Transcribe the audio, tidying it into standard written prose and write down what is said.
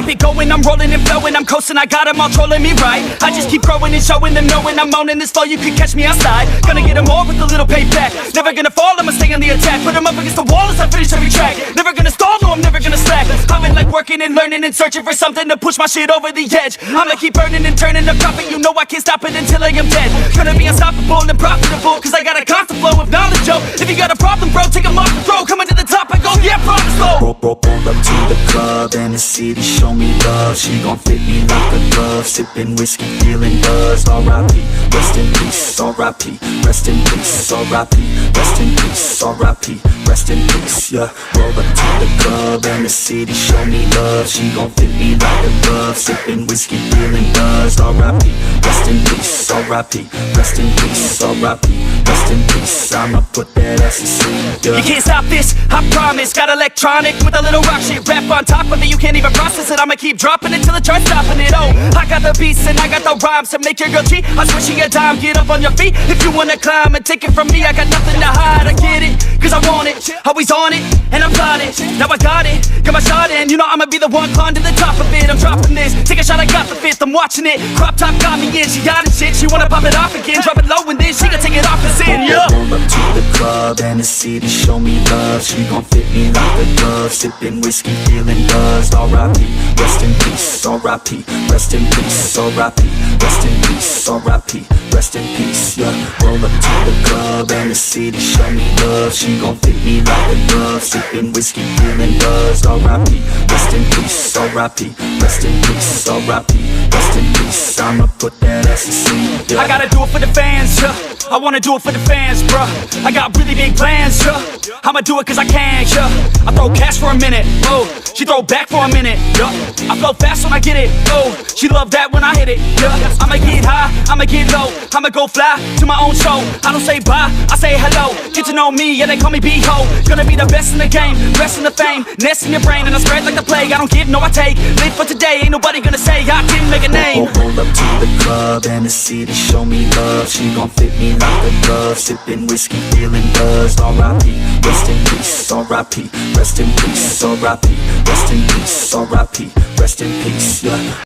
keep it going, I'm rolling and flowing, I'm coasting, I got them all trolling me right. I just keep growing and showing them, knowing I'm owning this flow, you can catch me outside. Gonna get them all with a little payback. Never gonna fall, I'ma stay on the attack. Put them up against the wall as I finish every track. Never gonna stall, no, I'm never gonna slack. I've been like working and learning and searching for something to push my shit over the edge. I'ma keep burning and turning the profit, you know I can't stop it until I am dead. Gonna be unstoppable and profitable, cause I got a constant flow of knowledge, yo. If you got a problem, bro, take 'em off the throw. Coming to the top, I go, yeah, promise, slow. Roll up to the club and the city show me love. She gon' fit me like a glove. Sipping whiskey, feeling buzz. R.I.P. Rest in peace. R.I.P. Rest in peace. R.I.P. Rest in peace. R.I.P. Rest in peace. Yeah. Roll up to the club and the city show me love. She gon' fit me like a glove. Sipping whiskey, feeling buzz. R.I.P. Rest in peace. R.I.P. Rest in peace. R.I.P. Rest in peace. I'ma put that ass to sleep. Yeah. You can't stop this, I promise. Got electronic with a little rock shit. Rap on top of it, you can't even process it. I'ma keep dropping it till it tries stopping it. Oh, I got the beats and I got the rhymes to make your girl cheat. I swear she a dime, get up on your feet if you wanna climb and take it from me. I got nothing to hide, I get it, cause I want it. Always on it, and I'm plotting. Now I got it, got my shot in. You know I'ma be the one climb to the top of it. I'm dropping this, take a shot, I got the fifth. I'm watching it, crop top got me in. She got it shit, she wanna pop it off again. Drop it low and then she gon' take it off and sin, yeah. Roll up to the club and the city show me love. She gon' fit me like a glove. Sipping whiskey, feeling buzzed. R.I.P. Rest in peace. R.I.P. Rest in peace. R.I.P. Rest in peace. R.I.P. Rest in peace. Yeah. Roll up to the club and the city show me love. She gon' fit me like a glove. Sipping whiskey, feeling buzzed. R.I.P. Rest in peace. R.I.P. Rest in peace. R.I.P. Rest in peace. I'ma put that ass to sleep. Yeah. I gotta do it for the fans, yeah. I wanna do it for the fans, bruh. I got really big plans, yeah. I'ma do it cause I can, yeah. I throw cash for a minute, oh. She throw back for a minute, yeah. I flow fast when I get it, oh. She love that when I hit it, yeah. I'ma get high, I'ma get low. I'ma go fly to my own show. I don't say bye, I say hello. Get to know me, yeah, they call me B-Ho. Gonna be the best in the game, rest in the fame. Nest in your brain and I spread like the plague. I don't give, no I take. Live for today, ain't nobody gonna say I didn't make a name. Roll up to the club and the city show me love. She gon' fit me like a glove. Sipping whiskey, feeling buzzed. R.I.P. Rest in peace. R.I.P. Rest in peace. R.I.P. Rest in peace. R.I.P. Rest in peace. Yeah.